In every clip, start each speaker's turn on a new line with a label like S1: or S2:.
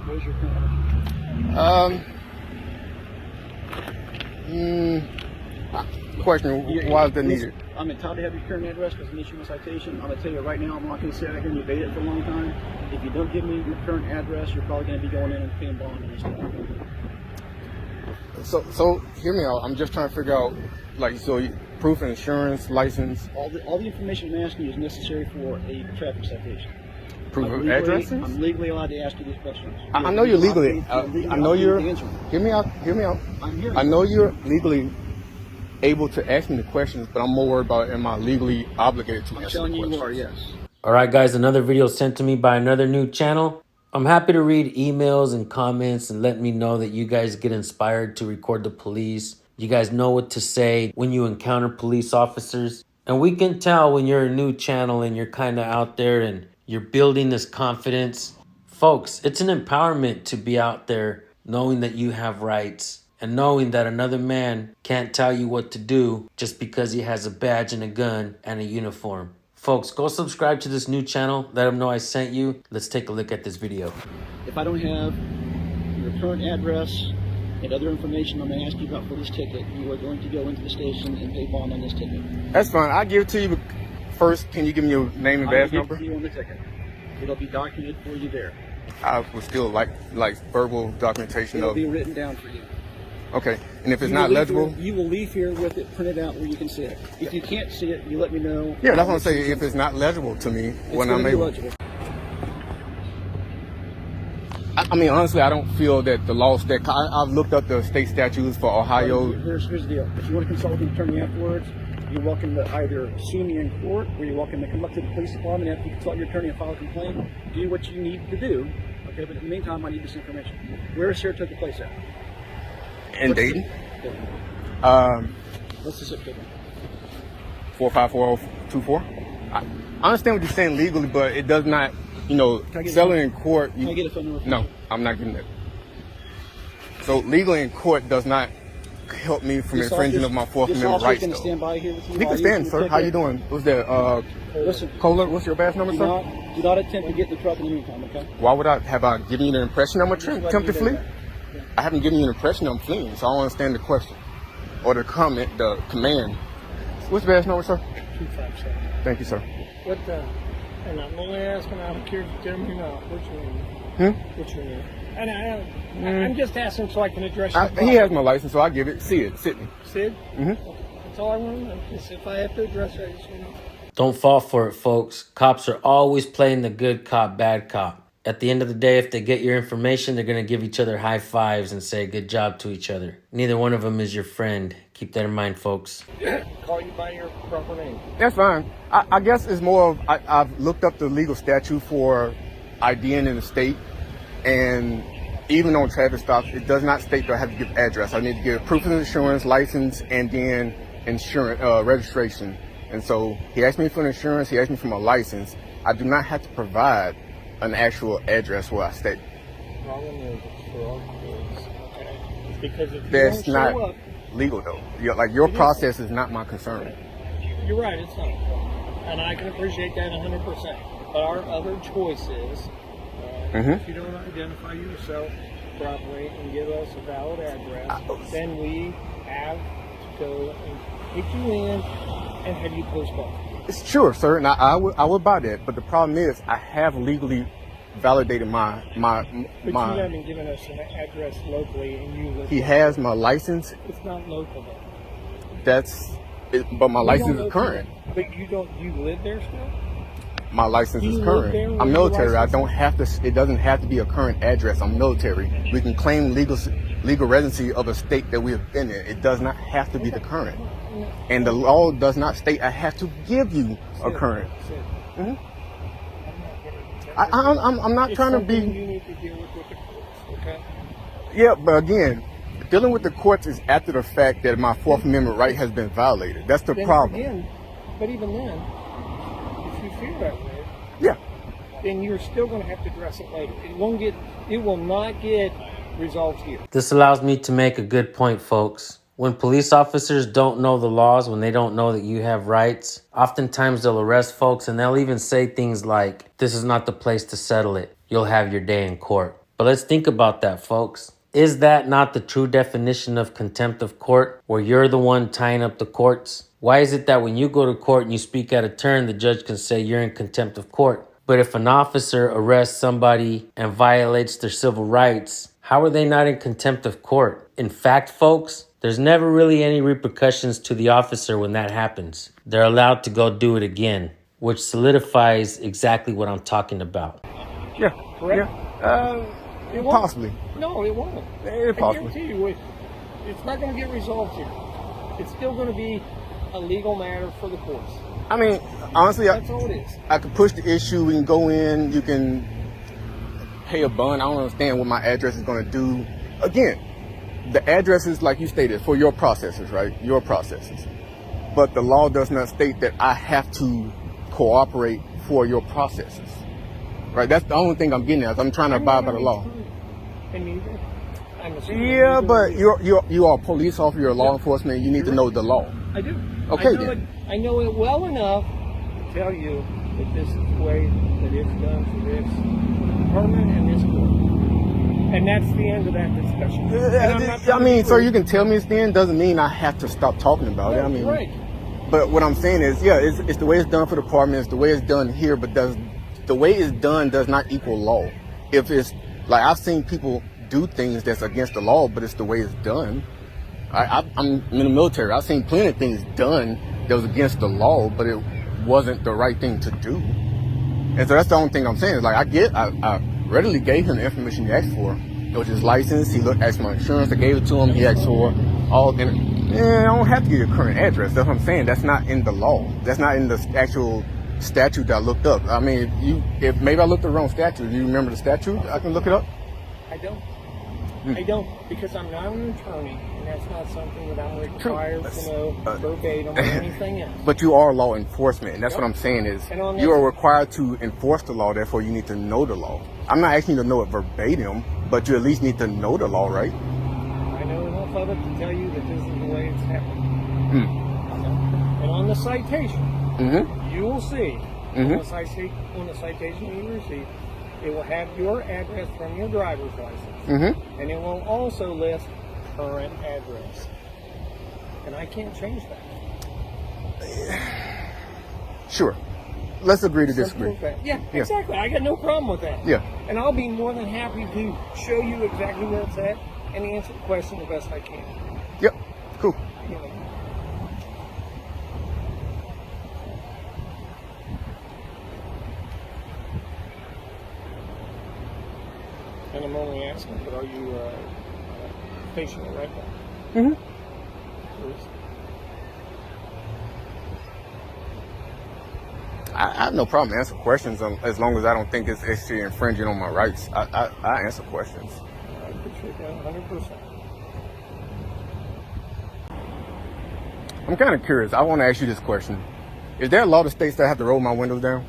S1: What is your current address?
S2: Question, why is that needed?
S1: I'm entitled to have your current address because I'm issuing a citation. I'm going to tell you right now, I'm not going to sit out here and evade it for a long time. If you don't give me your current address, you're probably going to be going in and paying bond and stuff.
S2: So hear me out. I'm just trying to figure out, like, proof of insurance, license.
S1: All the information I'm asking you is necessary for a traffic citation.
S2: Proof of addresses?
S1: I'm legally allowed to ask you these questions.
S2: I know you're legally. I know you're. Hear me out.
S1: I'm hearing.
S2: I know you're legally able to ask me the questions, but I'm more worried about, am I legally obligated to answer the questions?
S1: I'm telling you are, yes.
S3: All right, guys, another video sent to me by another new channel. I'm happy to read emails and comments and let me know that you guys get inspired to record the police. You guys know what to say when you encounter police officers. And we can tell when you're a new channel and you're kind of out there and you're building this confidence. Folks, it's an empowerment to be out there knowing that you have rights and knowing that another man can't tell you what to do just because he has a badge and a gun and a uniform. Folks, go subscribe to this new channel. Let them know I sent you. Let's take a look at this video.
S1: If I don't have your current address and other information I'm going to ask you about for this ticket, you are going to go into the station and pay bond on this ticket.
S2: That's fine. I'll give it to you, but first, can you give me your name and badge number?
S1: I'll give it to you on the ticket. It'll be documented for you there.
S2: I would still like verbal documentation
S1: It'll
S2: of.
S1: be written down for you.
S2: Okay, and if it's not legible,
S1: you will leave here with it printed out where you can see it. If you can't see it, you let me know.
S2: yeah, that's what I'm saying. If it's not legible to me when I'm able. I mean, honestly, I don't feel that the law stat. I've looked up the state statutes for Ohio.
S1: Here's the deal. If you want to consult with an attorney afterwards, you're welcome to either sue me in court, or you're welcome to come up to the police department after you consult your attorney and file a complaint. Do what you need to do. Okay, but in the meantime, I need this information. Where is Saratoga Place at?
S2: In Dayton.
S1: What's the zip code?
S2: 454024. I understand what you're saying legally, but it does not, selling in court.
S1: Can I get a phone number?
S2: No, I'm not getting that. So legally in court does not help me from infringing of my Fourth Amendment rights.
S1: This stand by here with you.
S2: He can stand, sir. How you doing? What's that?
S1: Listen,
S2: Kohler, what's your badge number, sir?
S1: Do not attempt to get in the truck in the meantime, okay?
S2: Why would I have given you the impression I'm attempt to flee? I haven't given you an impression I'm fleeing, so I don't understand the question or the comment, the command. What's the badge number, sir?
S4: 257.
S2: Thank you, sir.
S4: What the? And I'm only asking out of curiosity. Tell me now. What's your name? What's your name? And I'm just asking so I can address you.
S2: He has my license, so I give it. Sid, Sydney.
S4: Sid? Okay. That's all I want to know. Just if I have to address it, I just want to know.
S3: Don't fall for it, folks. Cops are always playing the good cop, bad cop. At the end of the day, if they get your information, they're going to give each other high fives and say good job to each other. Neither one of them is your friend. Keep that in mind, folks.
S4: Call you by your proper name.
S2: That's fine. I guess it's more of I've looked up the legal statute for IDing in the state, and even on traffic stops, it does not state that I have to give address. I need to give proof of insurance, license, and then insurance registration. And so he asked me for insurance. He asked me for my license. I do not have to provide an actual address where I stay.
S4: Problem is, it's for all kids, okay? Because if you
S2: That's
S4: don't
S2: not
S4: show up,
S2: legal, though. Your process is not my concern.
S4: you're right, it's not. And I can appreciate that 100%. But our other choice is, if you don't identify yourself properly and give us a valid address, then we have to go and take you in and have you postponed.
S2: It's sure, sir, and I would buy that. But the problem is, I have legally validated my.
S4: But you haven't given us an address locally, and you live.
S2: He has my license.
S4: It's not local though.
S2: But my license is current.
S4: But you don't. You live there still?
S2: My license is
S4: live
S2: current.
S4: there with
S2: I'm
S4: your
S2: military. I
S4: license?
S2: don't have to. It doesn't have to be a current address. I'm military. We can claim legal residency of a state that we have been in. It does not have to be the current. And the law does not state I have to give you a current. I'm not trying to be.
S4: You need to deal with the courts, okay?
S2: Yeah, but again, dealing with the courts is after the fact that my Fourth Amendment right has been violated. That's the problem.
S4: But even then, if you feel that way,
S2: Yeah.
S4: then you're still going to have to address it later. It will not get resolved here.
S3: This allows me to make a good point, folks. When police officers don't know the laws, when they don't know that you have rights, oftentimes they'll arrest folks and they'll even say things like, this is not the place to settle it. You'll have your day in court. But let's think about that, folks. Is that not the true definition of contempt of court, where you're the one tying up the courts? Why is it that when you go to court and you speak out of turn, the judge can say you're in contempt of court? But if an officer arrests somebody and violates their civil rights, how are they not in contempt of court? In fact, folks, there's never really any repercussions to the officer when that happens. They're allowed to go do it again, which solidifies exactly what I'm talking about.
S2: Yeah.
S4: Correct?
S2: Yeah.
S4: It won't.
S2: Possibly.
S4: No, it won't.
S2: It's
S4: I
S2: possible.
S4: guarantee you, it's not going to get resolved here. It's still going to be a legal matter for the courts.
S2: I mean, honestly,
S4: That's all it is.
S2: I could push the issue. We can go in. You can pay a bond. I don't understand what my address is going to do. Again, the address is, like you stated, for your processes, right? Your processes. But the law does not state that I have to cooperate for your processes, right? That's the only thing I'm getting at. I'm trying to abide by the law.
S4: And neither. I'm assuming
S2: Yeah,
S4: neither
S2: but
S4: of you.
S2: you are a police officer. You're a law enforcement. You need to know the law.
S4: I do.
S2: Okay,
S4: I know
S2: then.
S4: I know it well enough to tell you that this is the way that it's done for this department and this court. And that's the end of that discussion. And I'm not
S2: I
S4: trying to
S2: mean,
S4: be
S2: so
S4: rude.
S2: you can tell me it's the end doesn't mean I have to stop talking about it. I mean,
S4: right.
S2: but what I'm saying is, yeah, it's the way it's done for the department. It's the way it's done here, but the way it's done does not equal law. If it's like I've seen people do things that's against the law, but it's the way it's done. I'm in the military. I've seen plenty of things done that was against the law, but it wasn't the right thing to do. And so that's the only thing I'm saying. Is like I readily gave him the information he asked for. It was his license. He asked for my insurance. I gave it to him. He asked for all. And I don't have to give you a current address. That's what I'm saying. That's not in the law. That's not in the actual statute that I looked up. I mean, if maybe I looked at the wrong statute. Do you remember the statute? I can look it up.
S4: I don't. I don't, because I'm not an attorney, and that's not something that I'm required to know verbatim or anything else.
S2: But you are law enforcement, and that's what I'm saying is
S4: And on
S2: you
S4: that-
S2: are required to enforce the law. Therefore, you need to know the law. I'm not asking you to know it verbatim, but you at least need to know the law, right?
S4: I know enough of it to tell you that this is the way it's happening. And on the citation, you will see on the citation you receive, it will have your address from your driver's license, and it will also list current address. And I can't change that.
S2: Sure. Let's agree to
S4: Simple
S2: disagree.
S4: as that. Yeah, exactly. I got no problem with that.
S2: Yeah.
S4: And I'll be more than happy to show you exactly where it's at and answer the question the best I can.
S2: Yep. Cool.
S4: You know. And I'm only asking, but are you facing it right now? Please.
S2: I have no problem answering questions as long as I don't think it's actually infringing on my rights. I answer questions.
S4: I appreciate that 100%.
S2: I'm kind of curious. I want to ask you this question. Is there a law that states that I have to roll my windows down?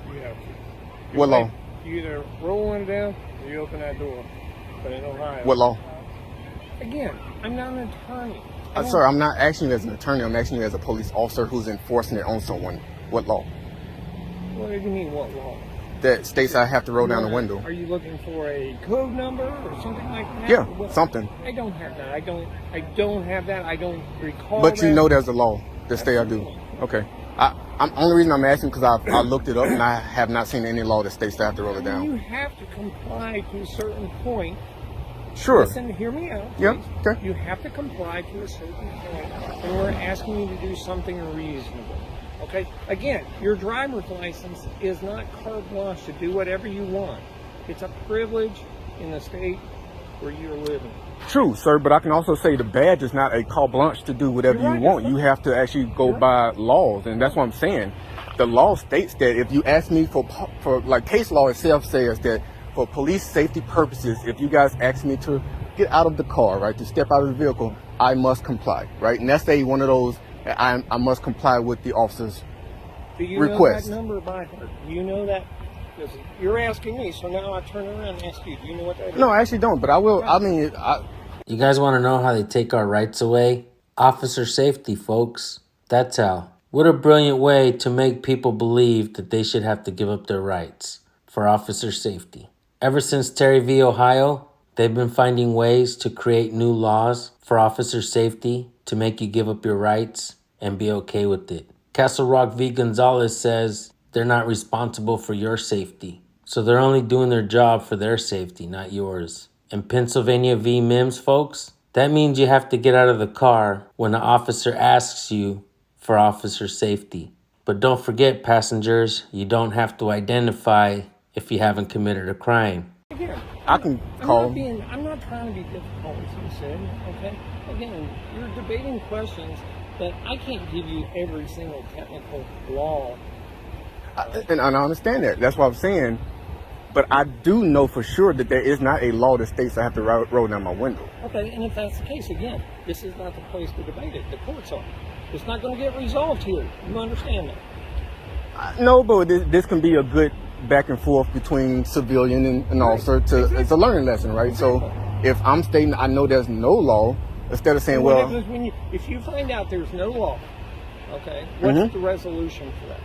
S4: You have to.
S2: What law?
S4: You either roll one down or you open that door. But in Ohio.
S2: What law?
S4: Again, I'm not an attorney. I don't-
S2: Sir, I'm not asking you as an attorney. I'm asking you as a police officer who's enforcing it on someone. What law?
S4: What do you mean, what law?
S2: That states I have to roll down the window.
S4: Are you looking for a code number or something like that?
S2: Yeah,
S4: Or what?
S2: something.
S4: I don't have that. I don't have that. I don't recall
S2: But you
S4: that.
S2: know there's a law that say I do. Okay. I'm only reason I'm asking because I looked it up and I have not seen any law that states that I have to roll it
S4: You
S2: down.
S4: have to comply to a certain point.
S2: Sure.
S4: Listen, hear me out.
S2: Yeah,
S4: please.
S2: okay.
S4: You have to comply to a certain point, and we're asking you to do something reasonable. Okay? Again, your driver's license is not carte blanche to do whatever you want. It's a privilege in the state where you're living.
S2: True, sir, but I can also say the badge is not a carte blanche to do whatever
S4: You're right,
S2: you want.
S4: that's
S2: You have to actually go by laws, and that's what I'm saying. The law states that if you ask me for like case law itself says that for police safety purposes, if you guys ask me to get out of the car, right, to step out of the vehicle, I must comply, right? And that's one of those, I must comply with the officer's
S4: Do you
S2: request.
S4: know that number by heart? Do you know that? Because you're asking me, so now I turn around and ask you. Do you know what that is?
S2: No, I actually don't, but I will. I mean,
S3: You guys want to know how they take our rights away? Officer safety, folks. That's how. What a brilliant way to make people believe that they should have to give up their rights for officer safety. Ever since Terry v. Ohio, they've been finding ways to create new laws for officer safety to make you give up your rights and be okay with it. Castle Rock v. Gonzalez says they're not responsible for your safety. So they're only doing their job for their safety, not yours. And Pennsylvania v. Mims, folks, that means you have to get out of the car when an officer asks you for officer safety. But don't forget, passengers, you don't have to identify if you haven't committed a crime.
S4: Again,
S2: I can call.
S4: I'm not trying to be difficult, as you said, okay? Again, you're debating questions that I can't give you every single technical law.
S2: And I understand that. That's what I'm saying. But I do know for sure that there is not a law that states I have to roll down my window.
S4: Okay, and if that's the case, again, this is not the place to debate it. The courts are. It's not going to get resolved here. You understand that?
S2: No, but this can be a good back and forth between civilian and officer. It's a learning lesson, right? So if I'm stating I know there's no law, instead of saying,
S4: and what
S2: well,
S4: happens when if you find out there's no law, okay, what's the resolution for that?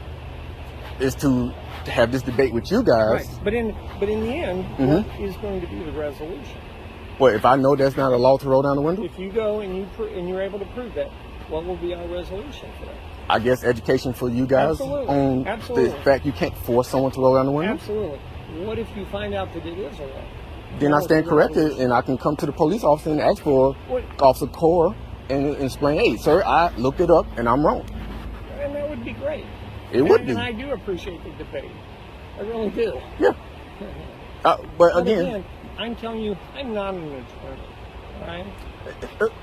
S2: is to have this debate with you guys.
S4: Right. But in the end, what is going to be the resolution?
S2: Well, if I know there's not a law to roll down the window,
S4: If you go and you're able to prove that, what will be our resolution for that?
S2: I guess education for you guys on the fact you can't force someone to roll down the window.
S4: Absolutely. What if you find out that it is a law?
S2: Then I stand corrected and I can come to the police officer and ask for Officer Core and explain, hey, sir, I looked it up and I'm wrong.
S4: And that would be great.
S2: It would be.
S4: And I do appreciate the debate. I really do.
S2: Yeah. But again,
S4: I'm telling you, I'm not an attorney. All right?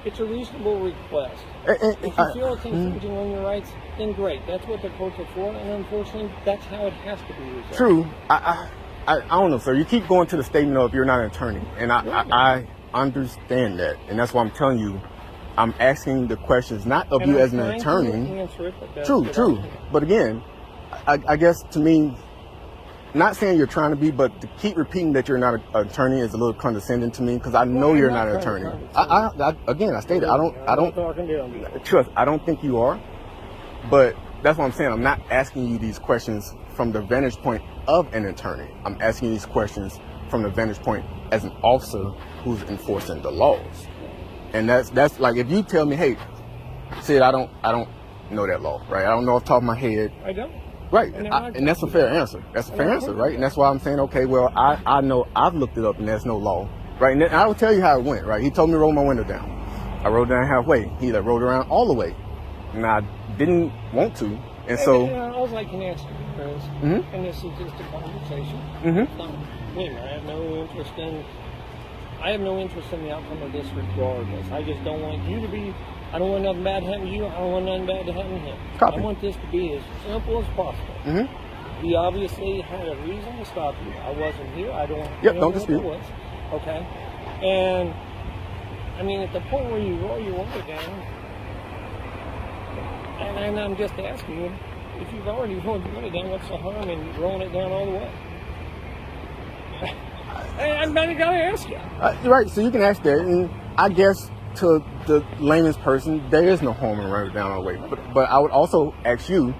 S4: It's a reasonable request. If you feel it's infringing on your rights, then great. That's what the courts are for, and unfortunately, that's how it has to be resolved.
S2: True. I don't know, sir. You keep going to the statement of you're not an attorney, and I understand that, and that's why I'm telling you, I'm asking the questions not of you as an attorney. True. But again, I guess to me, not saying you're trying to be, but to keep repeating that you're not an attorney is a little condescending to me because I know you're not an attorney. I stated I don't trust. I don't think you are, but that's what I'm saying. I'm not asking you these questions from the vantage point of an attorney. I'm asking you these questions from the vantage point as an officer who's enforcing the laws. And that's like if you tell me, hey, Sid, I don't know that law, right? I don't know off the top of my head.
S4: I don't.
S2: Right, and that's a fair answer. That's a fair answer, right? And that's why I'm saying, okay, well, I know I've looked it up and there's no law, right? And I will tell you how it went, right? He told me to roll my window down. I rolled down halfway. He rolled around all the way, and I didn't want to, and so.
S4: All I can ask you, Chris, and this is just a conversation. I have no interest in the outcome of this regardless. I just don't want you to be. I don't want nothing bad to happen to you. I don't want nothing bad to happen to him.
S2: Copy.
S4: I want this to be as simple as possible. He obviously had a reason to stop you. I wasn't here. I don't.
S2: Don't dispute.
S4: Okay. And I mean, at the point where you roll your window down, and I'm just asking you, if you've already rolled your window down, what's the harm in rolling it down all the way? I'm going to ask you.
S2: Right, so you can ask that, and I guess to the layman's person, there is no harm in rolling it down all the way. But I would also ask you,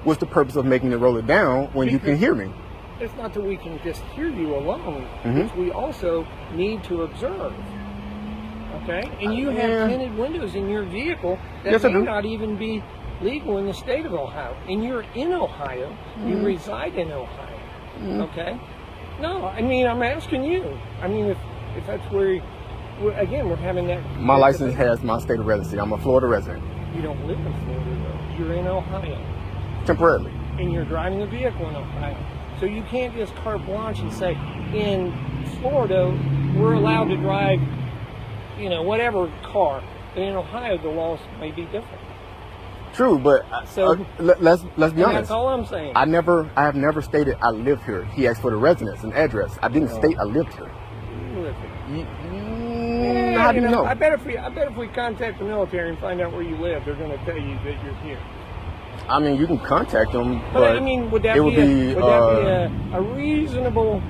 S2: what's the purpose of making it roll it down when you can hear me?
S4: It's not that we can just hear you alone. It's we also need to observe. Okay? And you have tinted windows in your vehicle that may not even be legal in the state of Ohio. And you're in Ohio. You reside in Ohio. Okay? No, I mean, I'm asking you. I mean, if that's where, again, we're having that.
S2: My license has my state of residency. I'm a Florida resident.
S4: You don't live in Florida, though. You're in Ohio.
S2: Temporarily.
S4: And you're driving a vehicle in Ohio. So you can't just carte blanche and say, in Florida, we're allowed to drive, whatever car. But in Ohio, the laws may be different.
S2: True, but let's be honest.
S4: That's all I'm saying.
S2: I have never stated I live here. He asked for the residence and address. I didn't state I lived here.
S4: You live here.
S2: How do you know?
S4: I bet if we contact the military and find out where you live, they're going to tell you that you're here.
S2: I mean, you can contact them, but
S4: I mean, would that be a reasonable?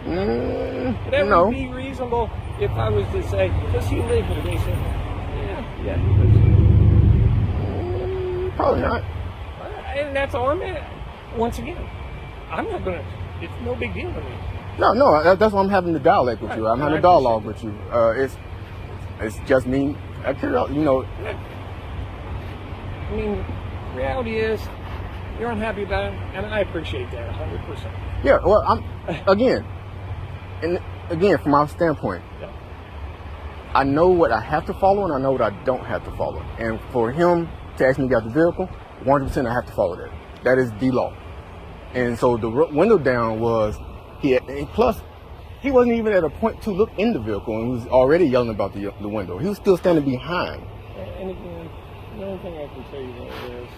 S4: Would be reasonable if I was to say, does he live here? They say, yeah, he lives here.
S2: Probably not.
S4: And that's all I'm at. Once again, I'm not going to, it's no big deal to me.
S2: No, that's why I'm having the dialect with you. I'm having a dialogue with you. It's just me. I care, you know.
S4: I mean, reality is, you're unhappy about it, and I appreciate that 100%.
S2: Yeah, well, again, from my standpoint,
S4: Yeah.
S2: I know what I have to follow and I know what I don't have to follow. And for him to ask me to get out the vehicle, 100% I have to follow that. That is the law. And so the window down was, plus, he wasn't even at a point to look in the vehicle and was already yelling about the window. He was still standing behind.
S4: And again, the only thing I can tell you though is,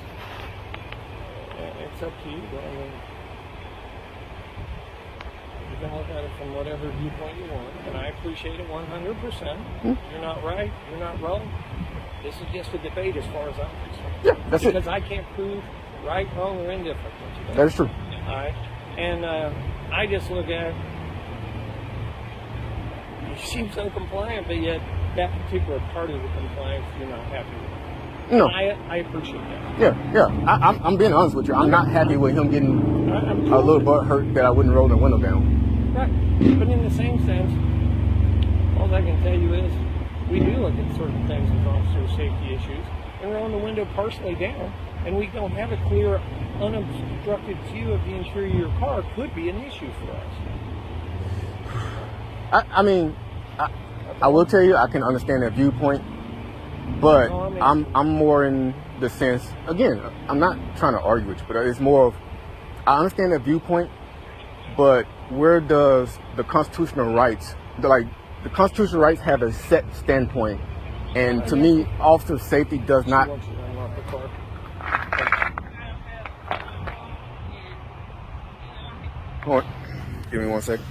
S4: it's up to you. I mean, you can look at it from whatever viewpoint you want, and I appreciate it 100%. You're not right, you're not wrong. This is just a debate as far as I'm concerned.
S2: Yeah, that's it.
S4: Because I can't prove right, wrong, or indifferent.
S2: That is true.
S4: All right, and I just look at it. You seem so compliant, but yet that particular part of the compliance you're not happy with.
S2: No.
S4: I appreciate that.
S2: Yeah. I'm being honest with you. I'm not happy with him getting
S4: I'm
S2: a little butt hurt that I wouldn't roll the window down.
S4: Right. But in the same sense, all I can tell you is we do look at certain things as officer safety issues, and we're on the window partially down, and we don't have a clear, unobstructed view of the interior of your car could be an issue for us.
S2: I will tell you, I can understand that viewpoint, but I'm more in the sense, again, I'm not trying to argue with you, but it's more of, I understand that viewpoint, but where does the constitutional rights, the constitutional rights have a set standpoint, and to me, officer safety does not.
S4: She wants you to unlock the car.
S2: Hold on. Give me 1 second.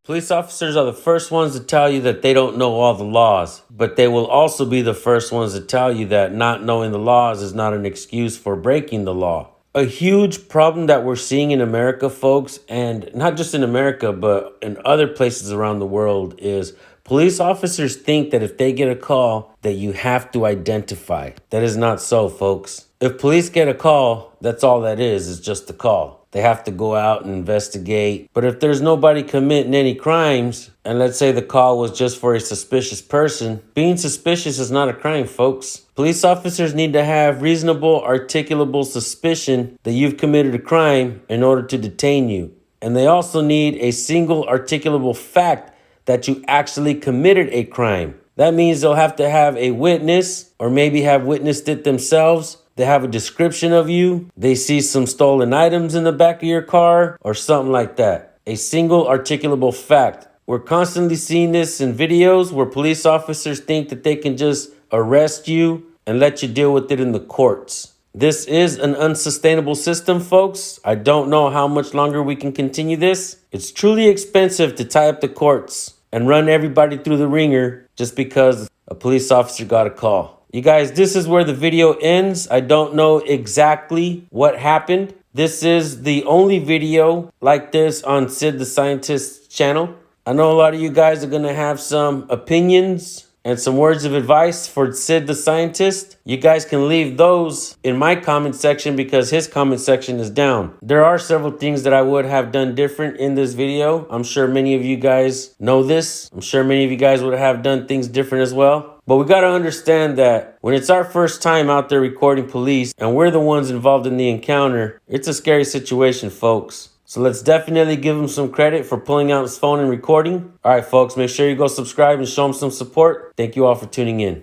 S3: Police officers are the first ones to tell you that they don't know all the laws, but they will also be the first ones to tell you that not knowing the laws is not an excuse for breaking the law. A huge problem that we're seeing in America, folks, and not just in America, but in other places around the world, is police officers think that if they get a call, that you have to identify. That is not so, folks. If police get a call, that's all that is just a call. They have to go out and investigate. But if there's nobody committing any crimes, and let's say the call was just for a suspicious person, being suspicious is not a crime, folks. Police officers need to have reasonable, articulable suspicion that you've committed a crime in order to detain you. And they also need a single articulable fact that you actually committed a crime. That means they'll have to have a witness, or maybe have witnessed it themselves. They have a description of you. They see some stolen items in the back of your car or something like that. A single articulable fact. We're constantly seeing this in videos where police officers think that they can just arrest you and let you deal with it in the courts. This is an unsustainable system, folks. I don't know how much longer we can continue this. It's truly expensive to tie up the courts and run everybody through the ringer just because a police officer got a call. You guys, this is where the video ends. I don't know exactly what happened. This is the only video like this on Sid the Scientist's channel. I know a lot of you guys are going to have some opinions and some words of advice for Sid the Scientist. You guys can leave those in my comment section because his comment section is down. There are several things that I would have done different in this video. I'm sure many of you guys know this. I'm sure many of you guys would have done things different as well. But we got to understand that when it's our first time out there recording police and we're the ones involved in the encounter, it's a scary situation, folks. So let's definitely give him some credit for pulling out his phone and recording. All right, folks, make sure you go subscribe and show him some support. Thank you all for tuning in.